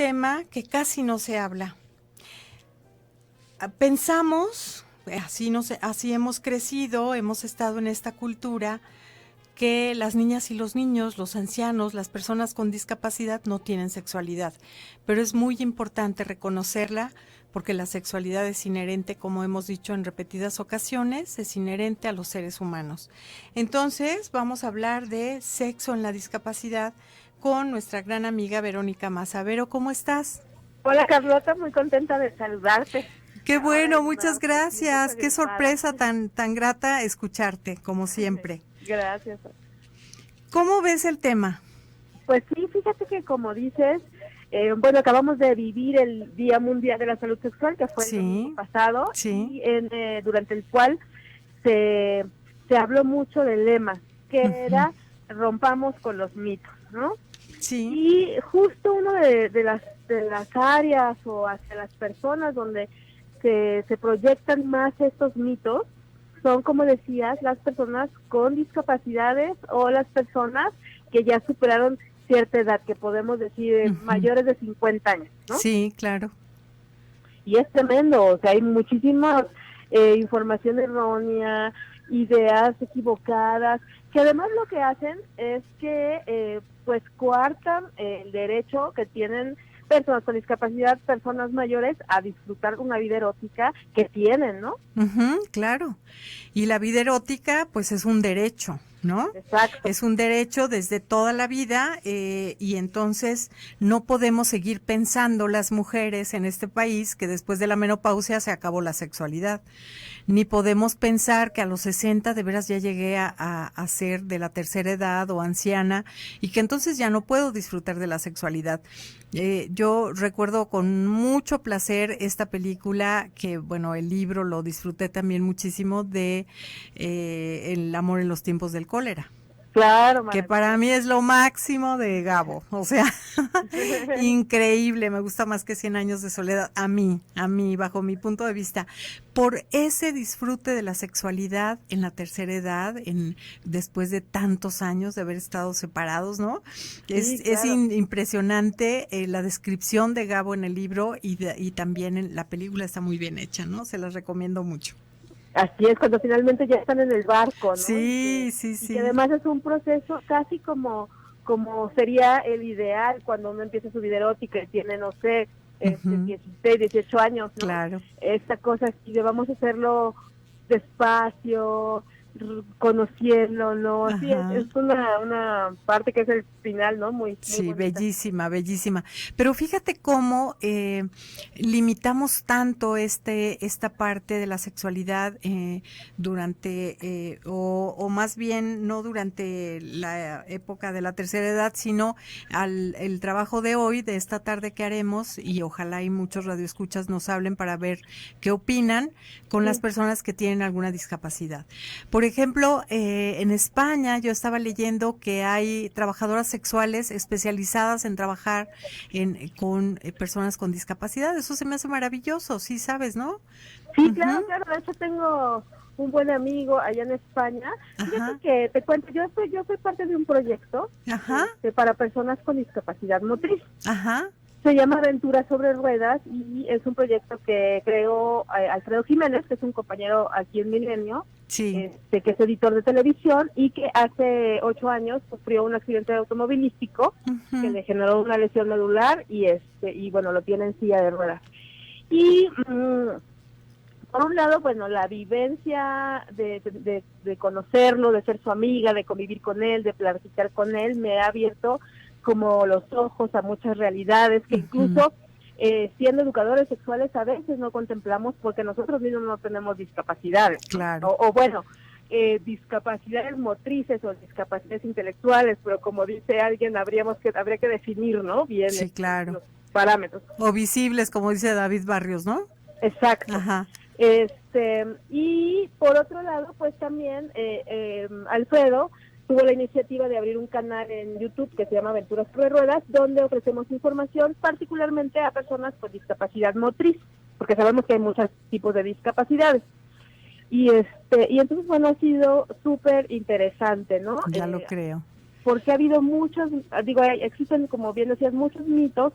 tema que casi no se habla. Pensamos, así hemos crecido, hemos estado en esta cultura, que las niñas y los niños, los ancianos, las personas con discapacidad no tienen sexualidad, pero es muy importante reconocerla porque la sexualidad es inherente, como hemos dicho en repetidas ocasiones, es inherente a los seres humanos. Entonces vamos a hablar de sexo en la discapacidad con nuestra gran amiga Verónica Maza. Vero, ¿cómo estás? Hola Carlota, muy contenta de saludarte. Qué Ahora bueno, en muchas una posición gracias. Qué desorientada. sorpresa tan grata escucharte, como siempre. Gracias. ¿Cómo ves el tema? Pues sí, fíjate que como dices, bueno, acabamos de vivir el Día Mundial de la Salud Sexual, que fue el domingo Sí, pasado, sí. y durante el cual se, se habló mucho del lema, que Ujú. era rompamos con los mitos, ¿no? Sí. Y justo uno de las áreas o hacia las personas donde se proyectan más estos mitos son, como decías, las personas con discapacidades o las personas que ya superaron cierta edad, que podemos decir Ujú. mayores de 50 años, ¿no? Sí, claro. Y es tremendo, o sea, hay muchísima información errónea, ideas equivocadas, que además lo que hacen es que pues coartan el derecho que tienen personas con discapacidad, personas mayores, a disfrutar de una vida erótica que tienen, ¿no? Ujú, claro. Y la vida erótica, pues es un derecho, ¿no? Exacto. Es un derecho desde toda la vida y entonces no podemos seguir pensando las mujeres en este país que después de la menopausia se acabó la sexualidad. Ni podemos pensar que a los 60 de veras ya llegué a ser de la tercera edad o anciana y que entonces ya no puedo disfrutar de la sexualidad. Yo recuerdo con mucho placer esta película, que bueno, el libro lo disfruté también muchísimo, de El amor en los tiempos del cólera, Claro, que para maravilloso. mí es lo máximo de Gabo, o sea, increíble, me gusta más que 100 años de soledad, a mí, bajo mi punto de vista, por ese disfrute de la sexualidad en la tercera edad, después de tantos años de haber estado separados, ¿no? Sí, Es claro. impresionante la descripción de Gabo en el libro y también en la película está muy bien hecha, ¿no? Se las recomiendo mucho. Así es, cuando finalmente ya están en el barco, ¿no? Sí, sí, Y que sí. además es un proceso casi como sería el ideal cuando uno empieza su vida erótica y tiene, no sé, Uh-huh, 16, 18 años, ¿no? claro. Esta cosa así de vamos a hacerlo despacio, conociéndolo, sí, Ajá. es una parte que es el final, ¿no? Muy, muy Sí, bonita. bellísima, bellísima. Pero fíjate cómo limitamos tanto esta parte de la sexualidad durante, o más bien no durante la época de la tercera edad, sino el trabajo de hoy, de esta tarde que haremos, y ojalá y muchos radioescuchas nos hablen para ver qué opinan con las Sí. personas que tienen alguna discapacidad. Por ejemplo, en España yo estaba leyendo que hay trabajadoras sexuales especializadas en trabajar con personas con discapacidad. Eso se me hace maravilloso, sí sabes, ¿no? Sí, Uh-huh. claro, claro. De hecho, tengo un buen amigo allá en España. Fíjate Ajá, que te cuento, yo soy parte de un proyecto ajá, para personas con discapacidad motriz. ajá, Se llama Aventuras sobre Ruedas y es un proyecto que creó Alfredo Jiménez, que es un compañero aquí en Milenio, sí. que es editor de televisión y que hace 8 años sufrió un accidente automovilístico que Uh-huh. le generó una lesión medular y bueno, lo tiene en silla de ruedas. Y por un lado, bueno, la vivencia de conocerlo, de ser su amiga, de convivir con él, de platicar con él, me ha abierto como los ojos a muchas realidades que Uh-huh. incluso siendo educadores sexuales a veces no contemplamos porque nosotros mismos no tenemos discapacidades, ¿no? Claro, O bueno, discapacidades motrices o discapacidades intelectuales, pero como dice alguien, habría que definir, ¿no? Bien sí, claro. los parámetros. O visibles, como dice David Barrios, ¿no? Exacto. Ajá. Y por otro lado, pues también Alfredo tuvo la iniciativa de abrir un canal en YouTube que se llama Aventuras sobre Ruedas, donde ofrecemos información particularmente a personas con discapacidad motriz, porque sabemos que hay muchos tipos de discapacidades. Y entonces, bueno, ha sido súper interesante, ¿no? Ya lo creo. Porque ha habido muchos, existen, como bien decías, muchos mitos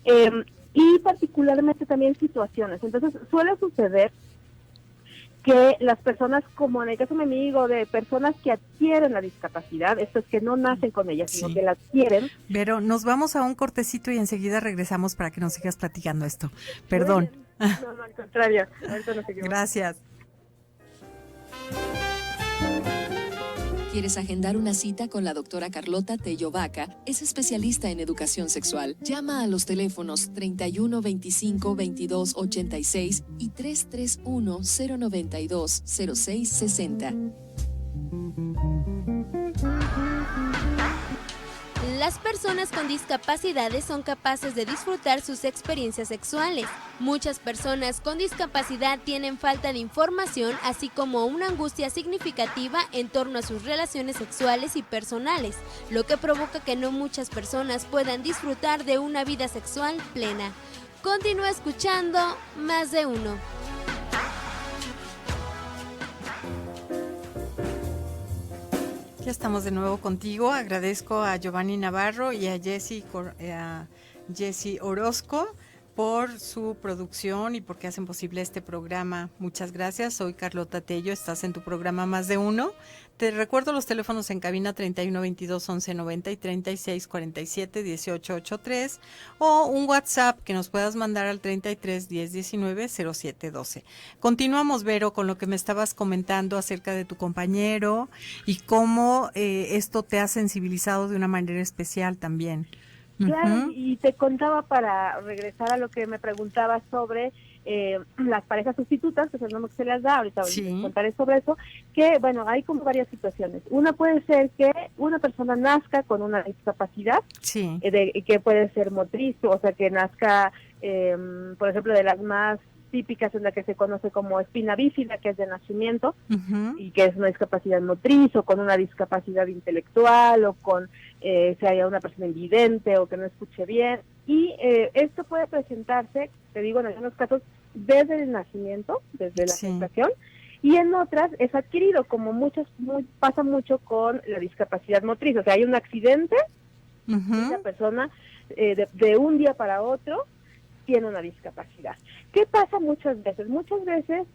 Y particularmente también situaciones. Entonces suele suceder que las personas, como en el caso de mi amigo, de personas que adquieren la discapacidad, esto es que no nacen con ella, sino que la adquieren. Pero nos vamos a un cortecito y enseguida regresamos para que nos sigas platicando esto. Perdón. No, al contrario. Ahorita nos seguimos. Gracias. ¿Quieres agendar una cita con la doctora Carlota Tello Vaca? Es especialista en educación sexual. Llama a los teléfonos 31 25 22 86 y 331 092 06 60. Las personas con discapacidades son capaces de disfrutar sus experiencias sexuales. Muchas personas con discapacidad tienen falta de información, así como una angustia significativa en torno a sus relaciones sexuales y personales, lo que provoca que no muchas personas puedan disfrutar de una vida sexual plena. Continúa escuchando Más de Uno. Ya estamos de nuevo contigo. Agradezco a Giovanni Navarro y a Jessy Orozco por su producción y porque hacen posible este programa. Muchas gracias. Soy Carlota Tello. Estás en tu programa Más de Uno. Te recuerdo los teléfonos en cabina 31 22 11 90 y 36 47 18 83 o un WhatsApp que nos puedas mandar al 33 10 19 07 12. Continuamos, Vero, con lo que me estabas comentando acerca de tu compañero y cómo esto te ha sensibilizado de una manera especial también. Claro, y te contaba, para regresar a lo que me preguntabas sobre las parejas sustitutas, que es el nombre que se les da, ahorita contaré sobre eso, que bueno, hay como varias situaciones. Una puede ser que una persona nazca con una discapacidad, que puede ser motriz, o sea, que nazca, por ejemplo, de las más típicas en la que se conoce como espina bífida, que es de nacimiento, y que es una discapacidad motriz, o con una discapacidad intelectual, o con sea una persona invidente, o que no escuche bien, y esto puede presentarse, te digo, en algunos casos, desde el nacimiento, desde la gestación, y en otras es adquirido, como pasa mucho con la discapacidad motriz, o sea, hay un accidente, y la persona de un día para otro tiene una discapacidad. ¿Qué pasa muchas veces? Muchas veces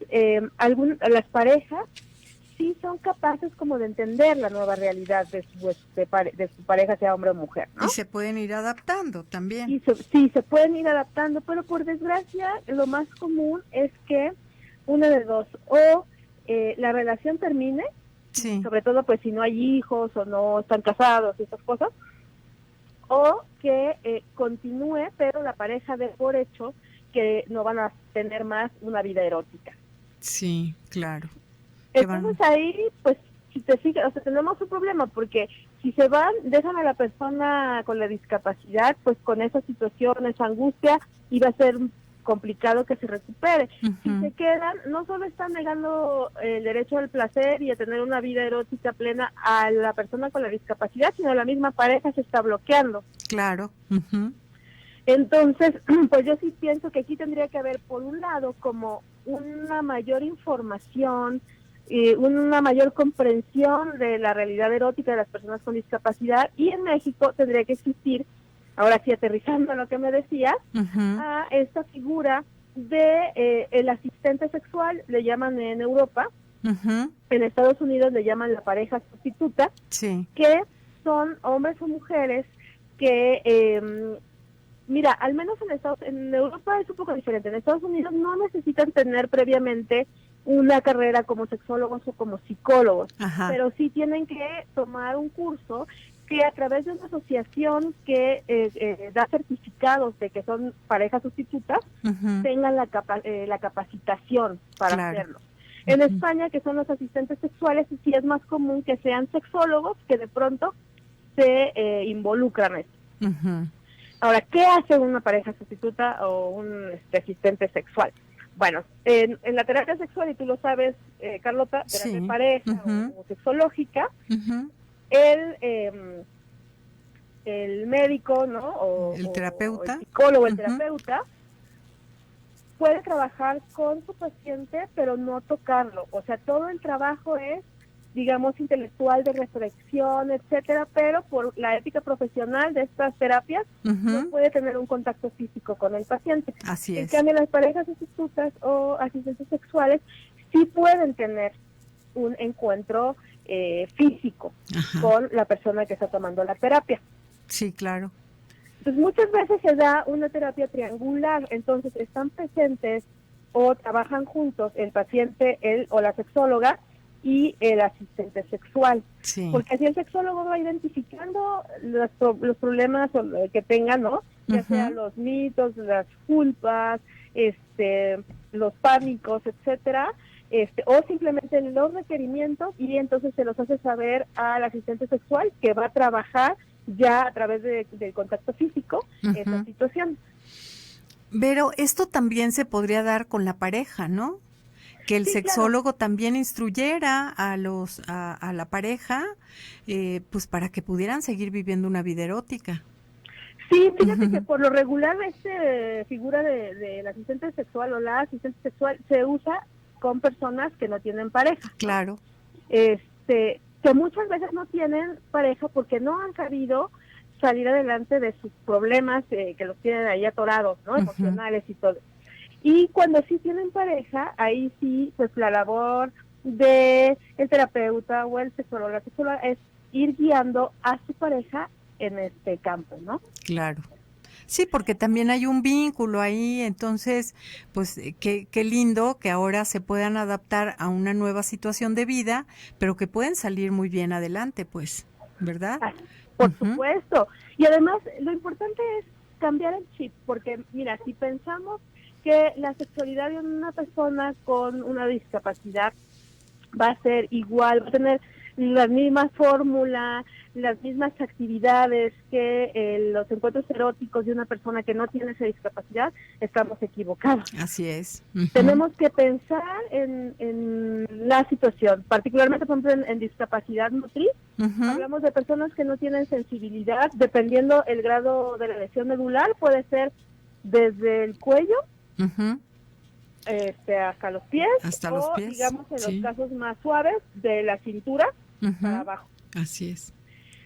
las parejas sí son capaces como de entender la nueva realidad de su pareja, sea hombre o mujer, ¿no? Y se pueden ir adaptando también. Y sí, se pueden ir adaptando, pero por desgracia lo más común es que una de dos, o la relación termine, sobre todo pues si no hay hijos o no están casados y esas cosas, o que continúe, pero la pareja dé por hecho que no van a tener más una vida erótica. Sí, claro. Entonces ahí, pues, si te fijas, o sea, tenemos un problema, porque si se van, dejan a la persona con la discapacidad, pues con esa situación, esa angustia, y va a ser complicado que se recupere. Si se quedan, no solo están negando el derecho al placer y a tener una vida erótica plena a la persona con la discapacidad, sino la misma pareja se está bloqueando. Claro. Entonces, pues yo sí pienso que aquí tendría que haber, por un lado, como una mayor información, una mayor comprensión de la realidad erótica de las personas con discapacidad, y en México tendría que existir, ahora sí aterrizando a lo que me decías, a esta figura de el asistente sexual, le llaman en Europa, en Estados Unidos le llaman la pareja sustituta, que son hombres o mujeres que, mira, al menos en Europa es un poco diferente. En Estados Unidos no necesitan tener previamente una carrera como sexólogos o como psicólogos, pero sí tienen que tomar un curso que a través de una asociación que da certificados de que son parejas sustitutas, tengan la capacitación para hacerlo. En España, que son los asistentes sexuales, sí es más común que sean sexólogos que de pronto se involucran en esto. Ahora, ¿qué hace una pareja sustituta o un asistente sexual? Bueno, en la terapia sexual, y tú lo sabes, Carlota, terapia de pareja o sexológica, el médico, ¿no? O el terapeuta, o el psicólogo, el terapeuta, puede trabajar con su paciente, pero no tocarlo. O sea, todo el trabajo es digamos, intelectual de reflexión, etcétera, pero por la ética profesional de estas terapias no puede tener un contacto físico con el paciente. Así es. En cambio, las parejas sustitutas o asistentes sexuales sí pueden tener un encuentro físico con la persona que está tomando la terapia. Sí, claro. Entonces, muchas veces se da una terapia triangular, entonces están presentes o trabajan juntos el paciente, él o la sexóloga, y el asistente sexual. Sí. Porque así el sexólogo va identificando los problemas que tengan, ¿no? Ya sea los mitos, las culpas, los pánicos, etcétera, o simplemente los requerimientos, y entonces se los hace saber al asistente sexual, que va a trabajar ya a través del contacto físico esa situación. Pero esto también se podría dar con la pareja, ¿no? Que el sexólogo también instruyera a la pareja, pues para que pudieran seguir viviendo una vida erótica. Sí, fíjate que por lo regular figura del asistente sexual o la asistente sexual se usa con personas que no tienen pareja. Claro. Que muchas veces no tienen pareja porque no han sabido salir adelante de sus problemas que los tienen ahí atorados, ¿no? Emocionales y todo. Y cuando sí tienen pareja, ahí sí, pues la labor de el terapeuta o el sexólogo, la sexóloga, es ir guiando a su pareja en este campo, ¿no? Claro. Sí, porque también hay un vínculo ahí, entonces, pues qué lindo que ahora se puedan adaptar a una nueva situación de vida, pero que pueden salir muy bien adelante, pues, ¿verdad? Por supuesto. Y además, lo importante es cambiar el chip, porque mira, si pensamos que la sexualidad de una persona con una discapacidad va a ser igual, va a tener las mismas fórmulas, las mismas actividades que los encuentros eróticos de una persona que no tiene esa discapacidad, estamos equivocados. Así es. Tenemos que pensar en la situación, particularmente por ejemplo en discapacidad motriz. Hablamos de personas que no tienen sensibilidad, dependiendo el grado de la lesión medular, puede ser desde el cuello hasta los pies, digamos en los casos más suaves, de la cintura para abajo. Así es.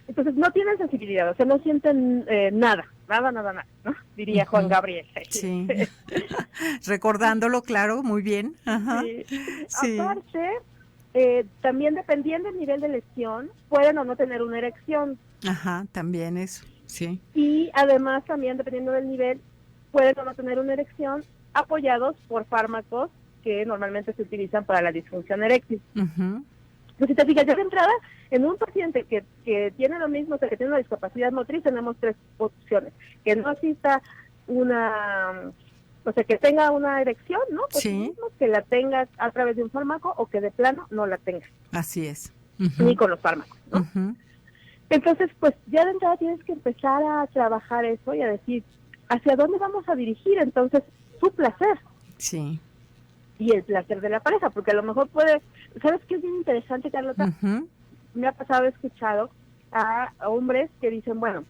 Entonces no tienen sensibilidad, o sea, no sienten nada, ¿no? Diría Juan Gabriel. Sí. Recordándolo, claro, muy bien. Sí. Aparte, también dependiendo del nivel de lesión, pueden o no tener una erección. También eso, sí. Y además también, dependiendo del nivel, pueden o no tener una erección, apoyados por fármacos que normalmente se utilizan para la disfunción eréctil. Pues si te fijas, ya de entrada, en un paciente que tiene lo mismo, o sea, que tiene una discapacidad motriz, tenemos tres opciones. Que no exista o sea, que tenga una erección, ¿no? Por sí mismo, que la tenga a través de un fármaco, o que de plano no la tenga. Así es. Ni con los fármacos, ¿no? Entonces, pues ya de entrada tienes que empezar a trabajar eso y a decir, ¿hacia dónde vamos a dirigir entonces su placer? Sí. Y el placer de la pareja, porque a lo mejor ¿sabes qué es bien interesante, Carlota? Me ha pasado, he escuchado a hombres que dicen, bueno,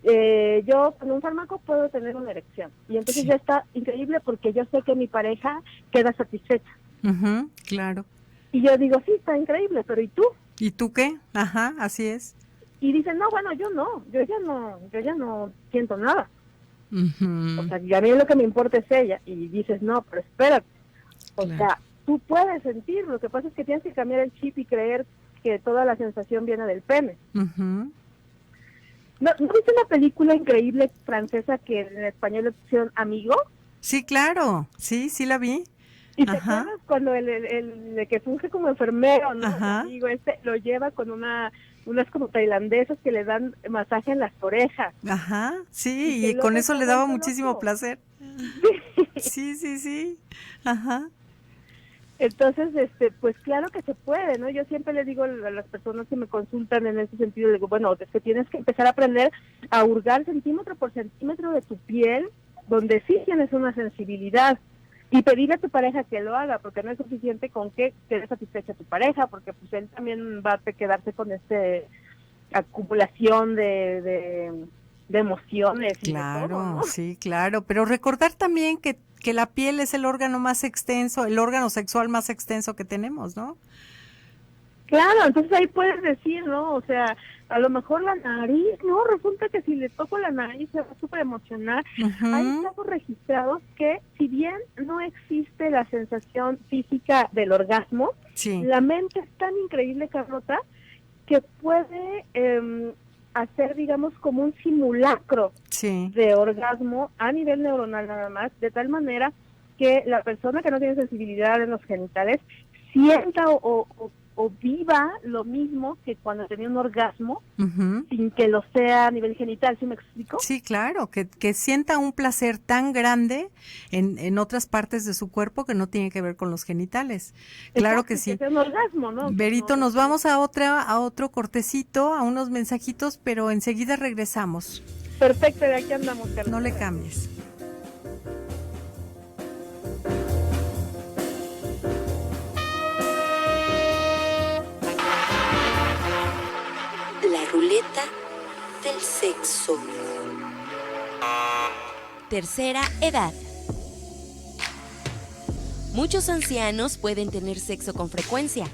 yo con un fármaco puedo tener una erección, y entonces ya está increíble porque yo sé que mi pareja queda satisfecha. Claro. Y yo digo, sí, está increíble, pero ¿y tú? ¿Y tú qué? Así es. Y dicen, no, bueno, yo ya no siento nada. O sea, y a mí lo que me importa es ella. Y dices, no, pero espérate. O sea, tú puedes sentir, lo que pasa es que tienes que cambiar el chip y creer que toda la sensación viene del pene. ¿No viste una película increíble francesa que en español le pusieron Amigo? Sí, claro, sí la vi. ¿Y te acuerdas cuando el que funge como enfermero, ¿no? Amigo, lo lleva con unas como tailandesas que le dan masaje en las orejas. Sí, y con eso le daba muchísimo placer. Sí. Entonces, pues claro que se puede, ¿no? Yo siempre le digo a las personas que me consultan en ese sentido, le digo, bueno, es que tienes que empezar a aprender a hurgar centímetro por centímetro de tu piel, donde sí tienes una sensibilidad, y pedirle a tu pareja que lo haga, porque no es suficiente con que quede satisfecha tu pareja, porque pues él también va a quedarse con acumulación de emociones. Claro, y de todo, ¿no? Sí, claro, pero recordar también que la piel es el órgano más extenso, el órgano sexual más extenso que tenemos, ¿no? Claro, entonces ahí puedes decir, ¿no? O sea, a lo mejor la nariz, ¿no? Resulta que si le toco la nariz se va a súper emocionar. Hay casos registrados que, si bien no existe la sensación física del orgasmo, Sí. la mente es tan increíble, Carlota, que puede hacer, digamos, como un simulacro Sí. de orgasmo a nivel neuronal nada más, de tal manera que la persona que no tiene sensibilidad en los genitales sienta o viva lo mismo que cuando tenía un orgasmo, sin que lo sea a nivel genital, ¿sí me explico? Sí, claro, que sienta un placer tan grande en otras partes de su cuerpo que no tiene que ver con los genitales. Claro Exacto, que sí. sea un orgasmo, ¿no? Berito, No, nos vamos a otro cortecito, a unos mensajitos, pero enseguida regresamos. Perfecto, de aquí andamos, Carlos. No le cambies. La ruleta del sexo. Tercera edad. Muchos ancianos pueden tener sexo con frecuencia.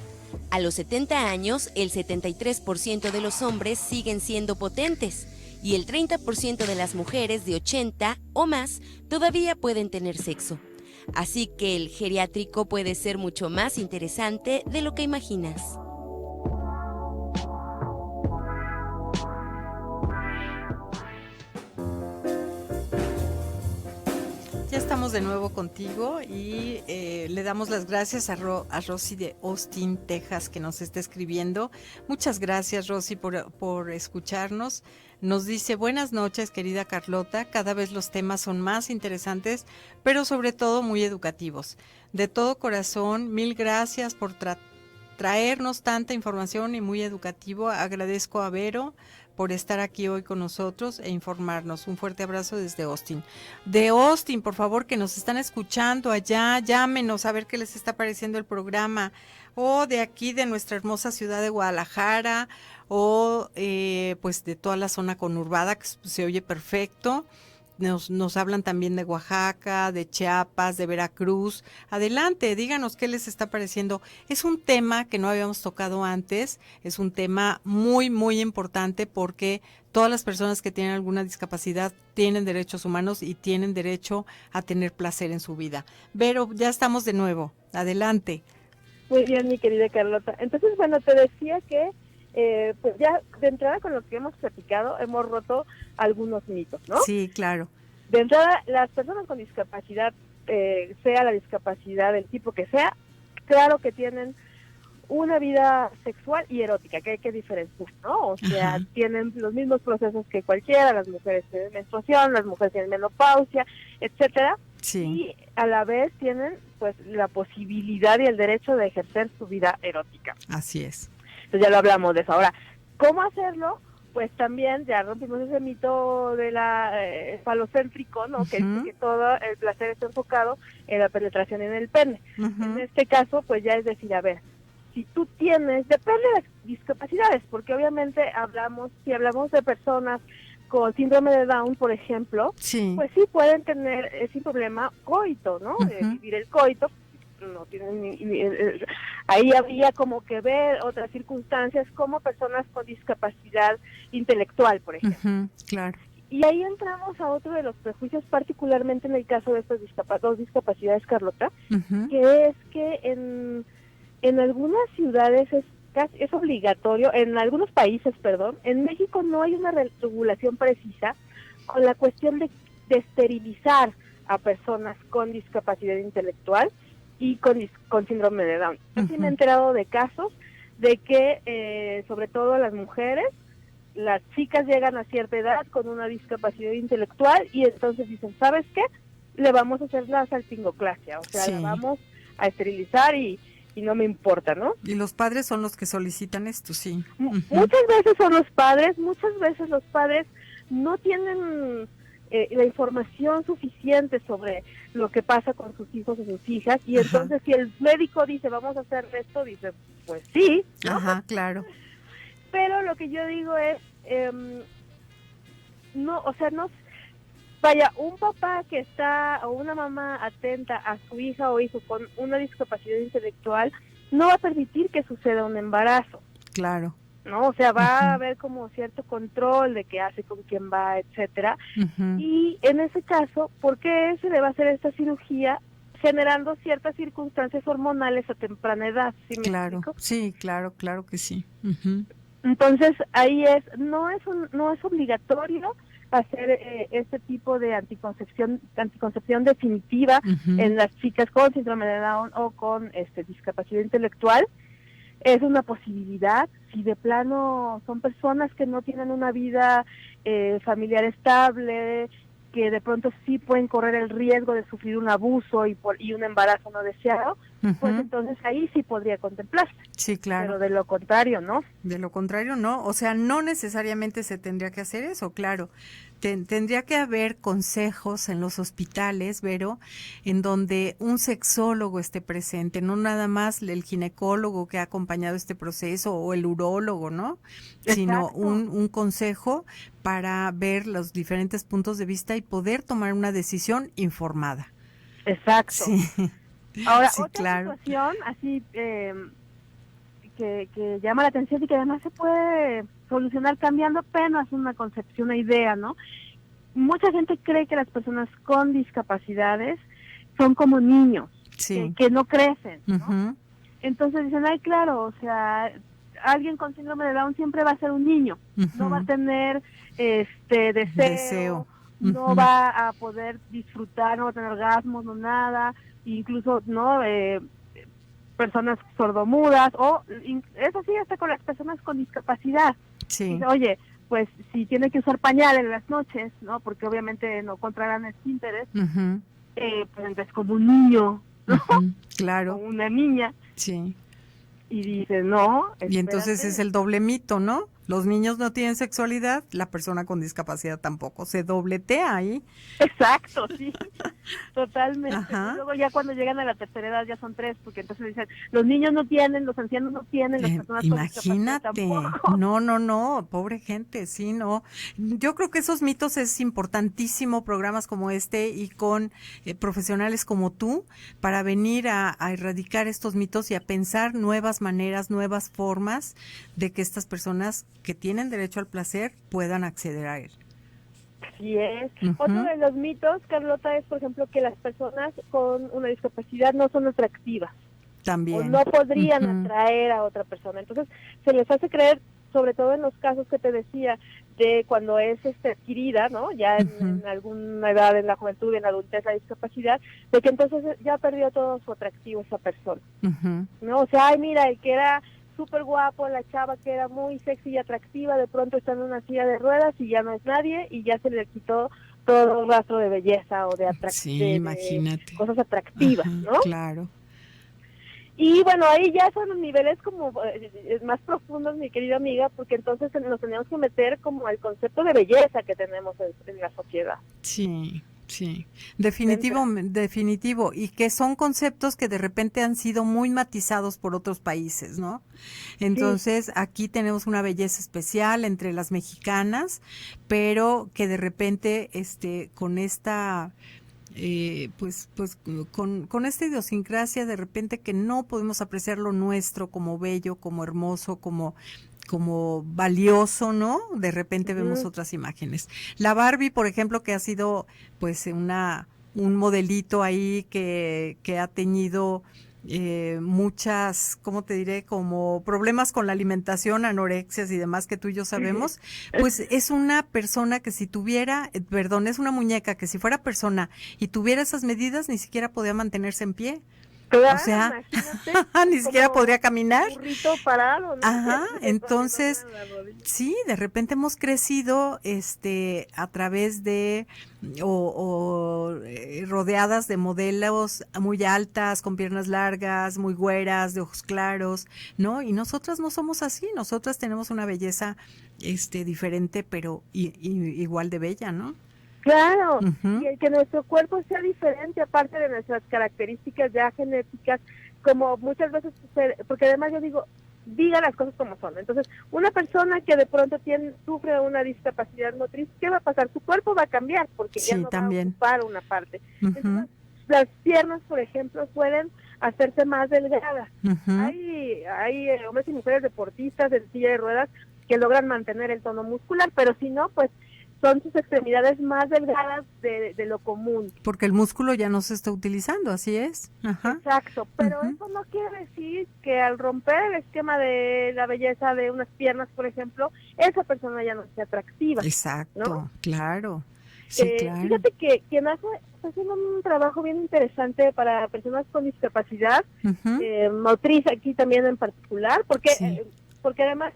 A los 70 años, el 73% de los hombres siguen siendo potentes y el 30% de las mujeres de 80 o más todavía pueden tener sexo. Así que el geriátrico puede ser mucho más interesante de lo que imaginas. Ya estamos de nuevo contigo y le damos las gracias a Rosy de Austin, Texas, que nos está escribiendo. Muchas gracias, Rosy, por escucharnos. Nos dice: buenas noches, querida Carlota, cada vez los temas son más interesantes, pero sobre todo muy educativos. De todo corazón, mil gracias por traernos tanta información y muy educativo. Agradezco a Vero por estar aquí hoy con nosotros e informarnos. Un fuerte abrazo desde Austin. De Austin, por favor, que nos están escuchando allá, llámenos a ver qué les está pareciendo el programa. O de aquí, de nuestra hermosa ciudad de Guadalajara, o pues de toda la zona conurbada, que se oye perfecto. Nos hablan también de Oaxaca, de Chiapas, de Veracruz. Adelante, díganos qué les está pareciendo. Es un tema que no habíamos tocado antes, es un tema muy, muy importante porque todas las personas que tienen alguna discapacidad tienen derechos humanos y tienen derecho a tener placer en su vida. Vero, ya estamos de nuevo. Adelante. Muy bien, mi querida Carlota. Entonces, bueno, te decía que pues ya de entrada con lo que hemos platicado hemos roto algunos mitos, ¿no? Sí, claro. De entrada, las personas con discapacidad, sea la discapacidad del tipo que sea, claro que tienen una vida sexual y erótica, que hay que diferenciar, ¿no? O sea, tienen los mismos procesos que cualquiera, las mujeres tienen menstruación, las mujeres tienen menopausia, etcétera, sí. Y a la vez tienen pues la posibilidad y el derecho de ejercer su vida erótica. Así es. Entonces ya lo hablamos de eso. Ahora, ¿cómo hacerlo? Pues también ya rompimos ese mito de la falocéntrico, ¿no? Que todo el placer está enfocado en la penetración en el pene. En este caso, pues ya es decir, a ver, si tú tienes, depende de las discapacidades, porque obviamente si hablamos de personas con síndrome de Down, por ejemplo, pues sí pueden tener sin problema coito, ¿no? Vivir el coito. No tienen ahí habría como que ver otras circunstancias como personas con discapacidad intelectual, por ejemplo. Claro. Y ahí entramos a otro de los prejuicios, particularmente en el caso de estas dos discapacidades, Carlota, que es que en algunas ciudades es obligatorio, en algunos países, perdón, en México no hay una regulación precisa con la cuestión de esterilizar a personas con discapacidad intelectual y con síndrome de Down. Yo sí me he enterado de casos de que, sobre todo las mujeres, las chicas llegan a cierta edad con una discapacidad intelectual y entonces dicen, ¿sabes qué? Le vamos a hacer la salpingoclasia, o sea, la vamos a esterilizar y no me importa, ¿no? Y los padres son los que solicitan esto, sí. Muchas veces son los padres, muchas veces los padres no tienen la información suficiente sobre lo que pasa con sus hijos o sus hijas, y entonces si el médico dice vamos a hacer esto, dice pues sí, ¿no? Claro. Pero lo que yo digo es vaya, un papá que está o una mamá atenta a su hija o hijo con una discapacidad intelectual no va a permitir que suceda un embarazo, Claro. ¿no? O sea, va a haber como cierto control de qué hace, con quién va, etcétera. Ujú. Y en ese caso, ¿por qué se le va a hacer esta cirugía generando ciertas circunstancias hormonales a temprana edad? ¿Sí me Claro, explico? sí, claro que sí. Ujú. Entonces, ahí no es obligatorio hacer este tipo de anticoncepción definitiva Ujú. en las chicas con síndrome de Down o con discapacidad intelectual. Es una posibilidad. Si de plano son personas que no tienen una vida familiar estable, que de pronto sí pueden correr el riesgo de sufrir un abuso y un embarazo no deseado, pues Ujú. entonces ahí sí podría contemplarse. Sí, claro. Pero de lo contrario, ¿no? De lo contrario, no. O sea, no necesariamente se tendría que hacer eso, claro. Tendría que haber consejos en los hospitales, Vero, en donde un sexólogo esté presente, no nada más el ginecólogo que ha acompañado este proceso o el urólogo, ¿no? Sino Exacto. un consejo para ver los diferentes puntos de vista y poder tomar una decisión informada. Exacto. Sí, Ahora, sí, otra claro. situación así que llama la atención y que además se puede solucionar cambiando apenas una concepción, una idea, ¿no? Mucha gente cree que las personas con discapacidades son como niños, Sí. que no crecen, ¿no? Ujú. Entonces dicen, ay, claro, o sea, alguien con síndrome de Down siempre va a ser un niño, no va a Ujú. tener Deseo. deseo, no Ujú. va a poder disfrutar, no va a tener orgasmos, no nada, incluso no personas sordomudas, o eso sí, hasta con las personas con discapacidad. Sí. Dice, oye, pues si tiene que usar pañal en las noches, ¿no? Porque obviamente no contrarán esfínteres, Ujú. pues entonces como un niño, ¿no? Ujú. O Claro, una niña, sí. y dice, no, Y entonces es espérate. el doble mito, ¿no? Los niños no tienen sexualidad, la persona con discapacidad tampoco. Se dobletea ahí. Exacto, sí, totalmente. Ajá. Y luego ya cuando llegan a la tercera edad ya son tres, porque entonces dicen, los niños no tienen, los ancianos no tienen, las personas con discapacidad Imagínate, tampoco. no, pobre gente, sí, no. Yo creo que esos mitos es importantísimo, programas como este y con profesionales como tú, para venir a erradicar estos mitos y a pensar nuevas maneras, nuevas formas de que estas personas que tienen derecho al placer puedan acceder a él. Así es. Ujú. Otro de los mitos, Carlota, es, por ejemplo, que las personas con una discapacidad no son atractivas o También. no podrían Ujú. atraer a otra persona. Entonces, se les hace creer, sobre todo en los casos que te decía, de cuando es adquirida, ¿no? Ya en alguna edad, en la juventud, en la adultez, la discapacidad, de que entonces ya perdió todo su atractivo esa persona, Ujú. ¿no? O sea, ay, mira, el que era súper guapo, la chava que era muy sexy y atractiva, de pronto está en una silla de ruedas y ya no es nadie y ya se le quitó todo el rastro de belleza o Sí, de imagínate. cosas atractivas, Ajá, ¿no? claro. Y bueno, ahí ya son niveles como más profundos, mi querida amiga, porque entonces nos tenemos que meter como al concepto de belleza que tenemos en la sociedad. Sí, sí, definitivo, y que son conceptos que de repente han sido muy matizados por otros países, ¿no? Entonces, aquí tenemos una belleza especial entre las mexicanas, pero que de repente, con esta con esta idiosincrasia de repente que no podemos apreciar lo nuestro como bello, como hermoso, como valioso, ¿no? De repente vemos otras imágenes. La Barbie, por ejemplo, que ha sido pues un modelito ahí que ha tenido muchas, ¿cómo te diré? Como problemas con la alimentación, anorexias y demás que tú y yo sabemos, pues es una persona que si tuviera, perdón, es una muñeca que si fuera persona y tuviera esas medidas ni siquiera podía mantenerse en pie. Claro, O sea, imagínate, ni siquiera como podría caminar. burrito parado, ¿no? Ajá, Le entonces, doblan la rodilla. sí, de repente hemos crecido, a través de, rodeadas de modelos muy altas, con piernas largas, muy güeras, de ojos claros, ¿no? Y nosotras no somos así, nosotras tenemos una belleza, diferente, pero igual de bella, ¿no? Claro, Ujú. y el que nuestro cuerpo sea diferente aparte de nuestras características ya genéticas, como muchas veces sucede, porque además yo diga las cosas como son. Entonces, una persona que de pronto sufre una discapacidad motriz, ¿qué va a pasar? Su cuerpo va a cambiar porque ya Sí, no va a también. ocupar una parte. Ujú. Entonces, las piernas, por ejemplo, pueden hacerse más delgada. Ujú. Hay hombres y mujeres deportistas en silla de ruedas que logran mantener el tono muscular, pero si no, pues son sus extremidades más delgadas de lo común. Porque el músculo ya no se está utilizando, así es. Ajá. Exacto, pero Ujú. eso no quiere decir que al romper el esquema de la belleza de unas piernas, por ejemplo, esa persona ya no sea atractiva. Exacto, ¿no? claro. Sí, claro. Fíjate que quien está haciendo un trabajo bien interesante para personas con discapacidad, Ujú. motriz aquí también en particular, porque Sí. porque además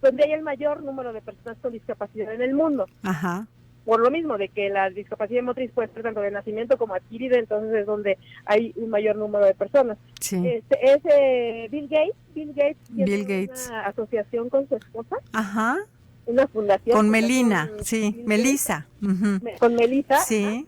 donde hay el mayor número de personas con discapacidad en el mundo. Ajá. Por lo mismo de que la discapacidad motriz puede ser tanto de nacimiento como adquirida, entonces es donde hay un mayor número de personas. Sí. Es Bill Gates. Bill Gates tiene Bill Gates. una asociación con su esposa, Ajá. una fundación. Con Fundación Melina, sí, Bill Melissa. Ujú. Gates, con Melissa, Sí.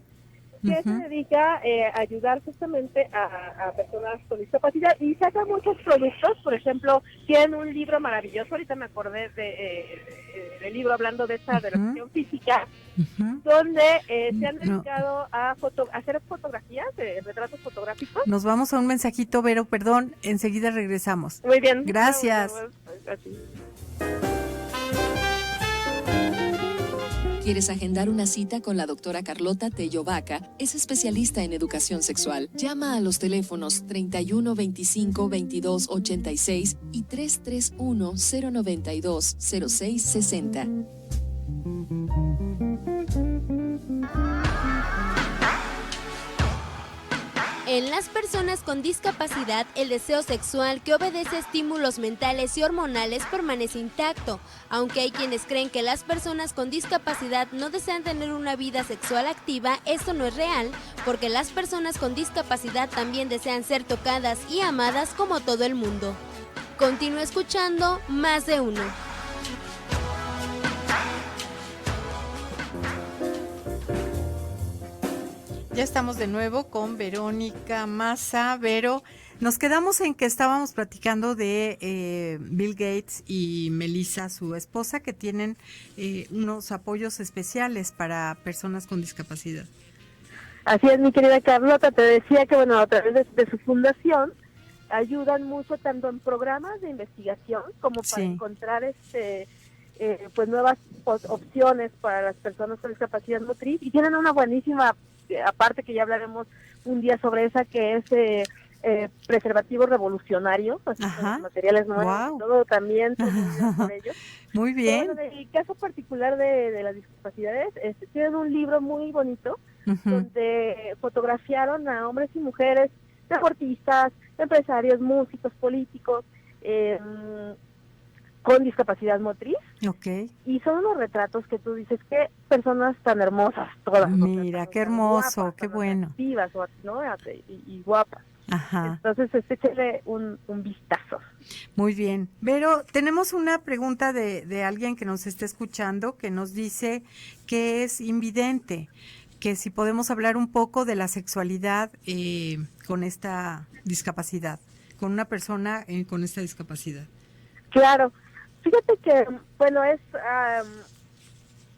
que se Ujú. dedica a ayudar justamente a personas con discapacidad y saca muchos productos. Por ejemplo, tienen un libro maravilloso, ahorita me acordé del libro hablando de esta Ujú. relación física, Ujú. donde se han No. dedicado a hacer fotografías, retratos fotográficos. Nos vamos a un mensajito, Vero, perdón, enseguida regresamos. Muy bien. Gracias. Así. ¿Quieres agendar una cita con la doctora Carlota Tello Vaca? Es especialista en educación sexual. Llama a los teléfonos 31 25 22 86 y 331 092 06 60. En las personas con discapacidad, el deseo sexual que obedece a estímulos mentales y hormonales permanece intacto, aunque hay quienes creen que las personas con discapacidad no desean tener una vida sexual activa. Esto no es real, porque las personas con discapacidad también desean ser tocadas y amadas como todo el mundo. Continúa escuchando Más de Uno. Ya estamos de nuevo con Verónica Maza. Vero, nos quedamos en que estábamos platicando de Bill Gates y Melissa, su esposa, que tienen unos apoyos especiales para personas con discapacidad. Así es, mi querida Carlota, te decía que, bueno, a través de su fundación ayudan mucho tanto en programas de investigación como para Sí. encontrar pues nuevas opciones para las personas con discapacidad motriz, y tienen una buenísima, aparte que ya hablaremos un día sobre esa, que es preservativos revolucionarios, así Ajá. con materiales nuevos. Guau. Y todo también promovido por ellos. Muy bien. Pero bueno, en el caso particular de las discapacidades, tienen un libro muy bonito Ujú. donde fotografiaron a hombres y mujeres, deportistas, empresarios, músicos, políticos, con discapacidad motriz, Ok. y son unos retratos que tú dices, qué personas tan hermosas todas. Mira, tan- qué tan hermoso, guapas, qué tan bueno. atractivas, ¿no? Y guapas. Ajá. Entonces, échale un vistazo. Muy bien. Vero, tenemos una pregunta de alguien que nos está escuchando, que nos dice que es invidente, que si podemos hablar un poco de la sexualidad con esta discapacidad, con una persona con esta discapacidad. Claro. Fíjate que, bueno, es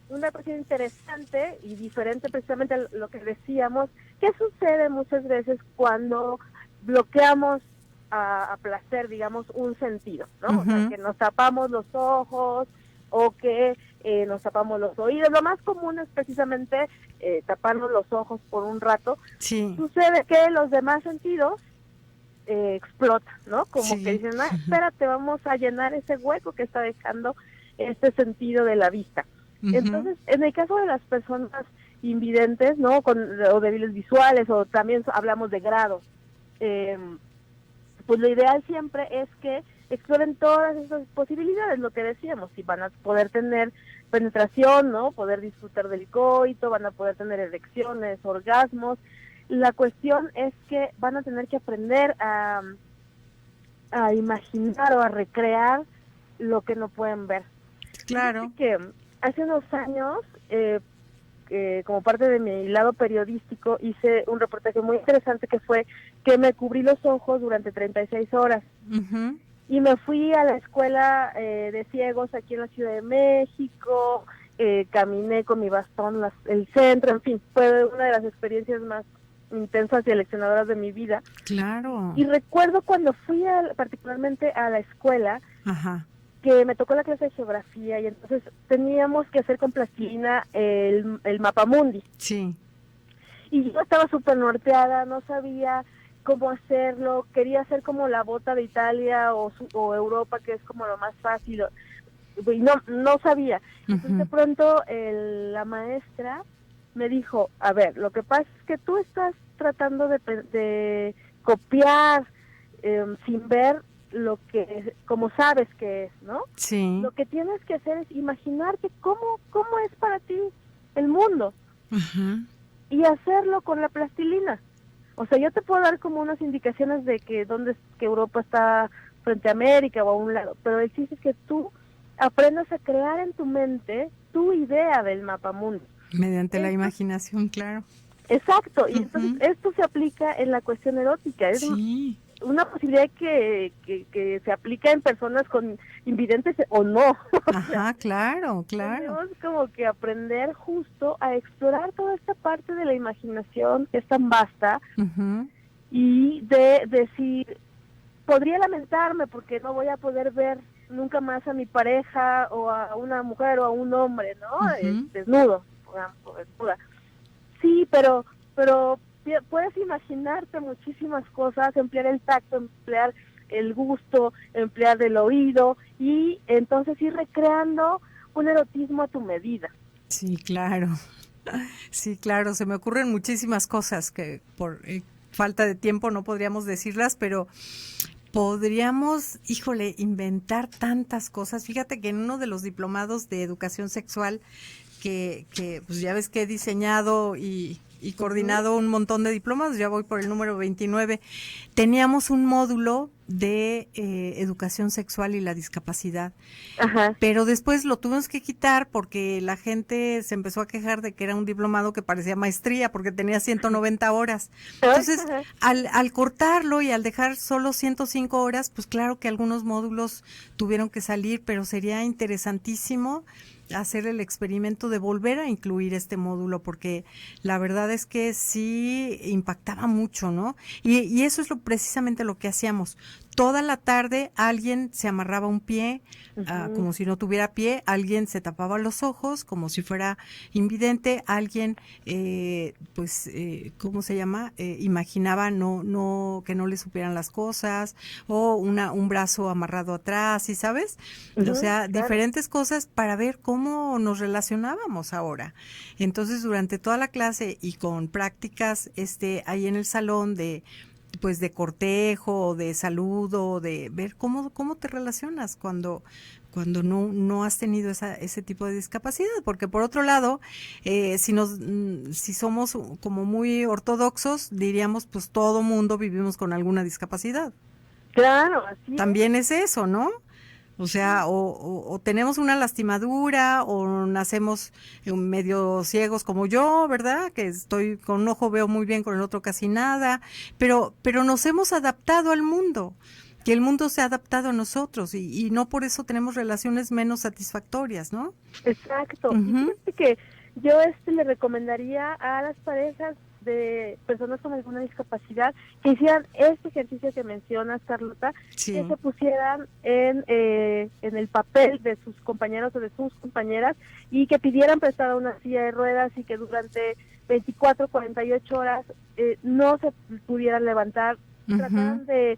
una cuestión interesante y diferente precisamente a lo que decíamos. ¿Qué sucede muchas veces cuando bloqueamos a placer, digamos, un sentido, ¿no? O sea, Ujú. que nos tapamos los ojos o que nos tapamos los oídos. Lo más común es precisamente taparnos los ojos por un rato. Sí. Sucede que los demás sentidos explotan, ¿no? Como Sí. que dicen, espérate, vamos a llenar ese hueco que está dejando este sentido de la vista. Ujú. Entonces, en el caso de las personas invidentes, ¿no? O débiles visuales, o también hablamos de grados, pues lo ideal siempre es que exploren todas esas posibilidades, lo que decíamos, si van a poder tener penetración, ¿no? Poder disfrutar del coito, van a poder tener erecciones, orgasmos. La cuestión es que van a tener que aprender a imaginar o a recrear lo que no pueden ver. Claro. Fíjate que hace unos años, como parte de mi lado periodístico, hice un reportaje muy interesante que fue que me cubrí los ojos durante 36 horas. Ujú. Y me fui a la escuela de ciegos aquí en la Ciudad de México, caminé con mi bastón el centro, en fin, fue una de las experiencias más intensas y aleccionadoras de mi vida. Claro. Y recuerdo cuando fui particularmente a la escuela, Ajá. que me tocó la clase de geografía y entonces teníamos que hacer con plastilina el mapamundi. Sí. Y yo estaba súper norteada, no sabía cómo hacerlo, quería hacer como la bota de Italia o Europa, que es como lo más fácil, y no sabía. Entonces de pronto la maestra me dijo, a ver, lo que pasa es que tú estás tratando de copiar sin ver lo que, como sabes que es, ¿no? Sí. Lo que tienes que hacer es imaginarte cómo es para ti el mundo. Ajá. Y hacerlo con la plastilina. O sea, yo te puedo dar como unas indicaciones de que Europa está frente a América o a un lado, pero el chiste es que tú aprendas a crear en tu mente tu idea del mapamundi. Mediante la imaginación, claro. Exacto, y entonces esto se aplica en la cuestión erótica. Es Sí. una posibilidad que se aplica en personas con invidentes o no. Ajá, claro. Tenemos como que aprender justo a explorar toda esta parte de la imaginación que es tan vasta y de decir, podría lamentarme porque no voy a poder ver nunca más a mi pareja o a una mujer o a un hombre, ¿no? Desnudo, o desnuda. Sí, pero puedes imaginarte muchísimas cosas, emplear el tacto, emplear el gusto, emplear el oído y entonces ir recreando un erotismo a tu medida. Sí, claro. Sí, claro, se me ocurren muchísimas cosas que por falta de tiempo no podríamos decirlas, pero podríamos, híjole, inventar tantas cosas. Fíjate que en uno de los diplomados de educación sexual que pues ya ves que he diseñado y coordinado un montón de diplomados, ya voy por el número 29, teníamos un módulo de educación sexual y la discapacidad. Ajá. Pero después lo tuvimos que quitar porque la gente se empezó a quejar de que era un diplomado que parecía maestría porque tenía 190 horas. Entonces, al cortarlo y al dejar solo 105 horas, pues claro que algunos módulos tuvieron que salir, pero sería interesantísimo hacer el experimento de volver a incluir este módulo, porque la verdad es que sí impactaba mucho, ¿no? Y eso es precisamente lo que hacíamos. Toda la tarde alguien se amarraba un pie, como si no tuviera pie, alguien se tapaba los ojos, como si fuera invidente, alguien, ¿cómo se llama? Imaginaba que no le supieran las cosas, o un brazo amarrado atrás, ¿sí sabes? O sea, claro, diferentes cosas para ver cómo nos relacionábamos ahora. Entonces, durante toda la clase y con prácticas ahí en el salón de cortejo, de saludo, de ver cómo te relacionas cuando no has tenido ese tipo de discapacidad, porque por otro lado, si somos como muy ortodoxos, diríamos pues todo mundo vivimos con alguna discapacidad. Claro, así también es eso, ¿no? O sea, o tenemos una lastimadura, o nacemos medio ciegos como yo, ¿verdad? Que estoy con un ojo veo muy bien, con el otro casi nada, pero nos hemos adaptado al mundo, que el mundo se ha adaptado a nosotros y no por eso tenemos relaciones menos satisfactorias, ¿no? Exacto. Y fíjate que yo le recomendaría a las parejas de personas con alguna discapacidad que hicieran este ejercicio que mencionas, Carlota, sí, que se pusieran en el papel de sus compañeros o de sus compañeras y que pidieran prestada una silla de ruedas y que durante 24, 48 horas no se pudieran levantar, trataran de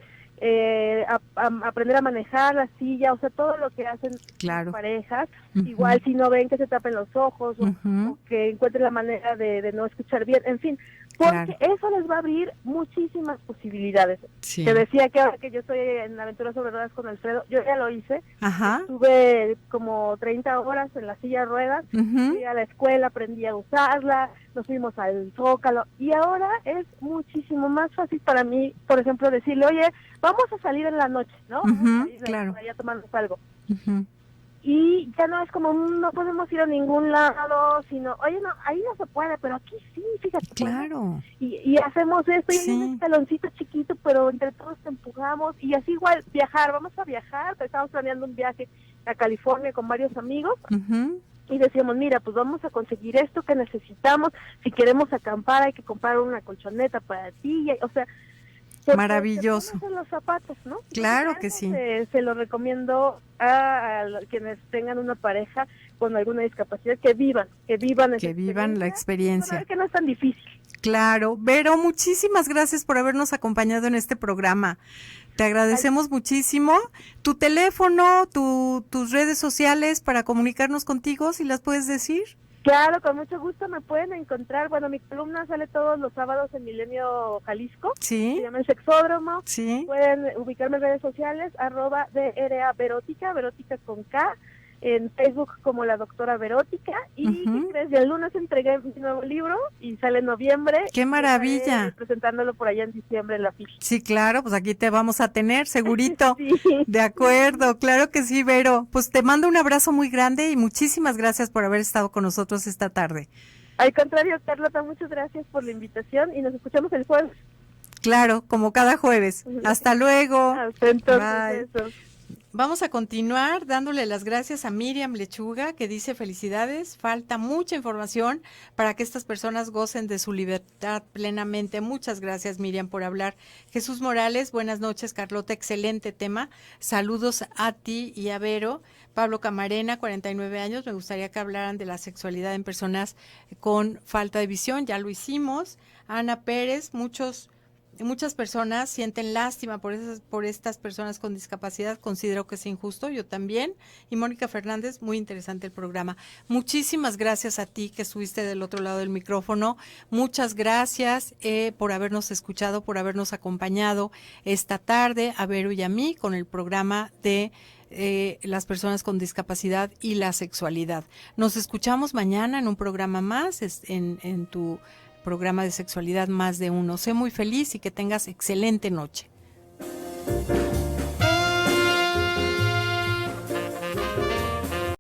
aprender a manejar la silla, o sea, todo lo que hacen las parejas, igual si no ven que se tapen los ojos o que encuentren la manera de no escuchar bien, en fin, porque eso les va a abrir muchísimas posibilidades. Sí. Te decía que ahora que yo estoy en Aventuras sobre Ruedas con Alfredo, yo ya lo hice, estuve como 30 horas en la silla de ruedas, fui a la escuela, aprendí a usarla, nos fuimos al Zócalo, y ahora es muchísimo más fácil para mí, por ejemplo, decirle, oye, vamos a salir en la noche, ¿no? Claro. Para ir a tomarnos algo. Y ya no es como, no podemos ir a ningún lado, sino, oye, no, ahí no se puede, pero aquí sí, fíjate. Claro. Y hacemos esto, y hay un escaloncito chiquito, pero entre todos te empujamos, y así igual, vamos a viajar, estamos planeando un viaje a California con varios amigos, y decíamos, mira, pues vamos a conseguir esto que necesitamos, si queremos acampar hay que comprar una colchoneta para ti, o sea, maravilloso. te pones en los zapatos, ¿no? Claro que sí. Se lo recomiendo a quienes tengan una pareja con alguna discapacidad, que vivan la experiencia. Que no es tan difícil. Claro. Vero, muchísimas gracias por habernos acompañado en este programa. Te agradecemos muchísimo. Tu teléfono, tus redes sociales para comunicarnos contigo, si las puedes decir. Claro, con mucho gusto me pueden encontrar. Bueno, mi columna sale todos los sábados en Milenio Jalisco. Sí. Se llama El Sexódromo. Sí. Pueden ubicarme en redes sociales, @DRA Verótica, Verótica con K, en Facebook como la doctora Verótica. Y ¿qué crees? El lunes entregué mi nuevo libro y sale en noviembre. ¡Qué maravilla! Presentándolo por allá en diciembre en la FIL. Sí, claro, pues aquí te vamos a tener, segurito. Sí. De acuerdo, claro que sí, Vero. Pues te mando un abrazo muy grande y muchísimas gracias por haber estado con nosotros esta tarde. Al contrario, Carlota, muchas gracias por la invitación y nos escuchamos el jueves. Claro, como cada jueves. Hasta luego. Hasta entonces. Bye. Vamos a continuar dándole las gracias a Miriam Lechuga, que dice: felicidades, falta mucha información para que estas personas gocen de su libertad plenamente. Muchas gracias, Miriam, por hablar. Jesús Morales, buenas noches, Carlota, excelente tema. Saludos a ti y a Vero. Pablo Camarena, 49 años, me gustaría que hablaran de la sexualidad en personas con falta de visión, ya lo hicimos. Ana Pérez, muchas personas sienten lástima por estas personas con discapacidad, considero que es injusto, yo también. Y Mónica Fernández, muy interesante el programa. Muchísimas gracias a ti que estuviste del otro lado del micrófono, muchas gracias por habernos escuchado, por habernos acompañado esta tarde, a Vero y a mí, con el programa de las personas con discapacidad y la sexualidad. Nos escuchamos mañana en un programa más, en tu programa de sexualidad Más de Uno. Sé muy feliz y que tengas excelente noche.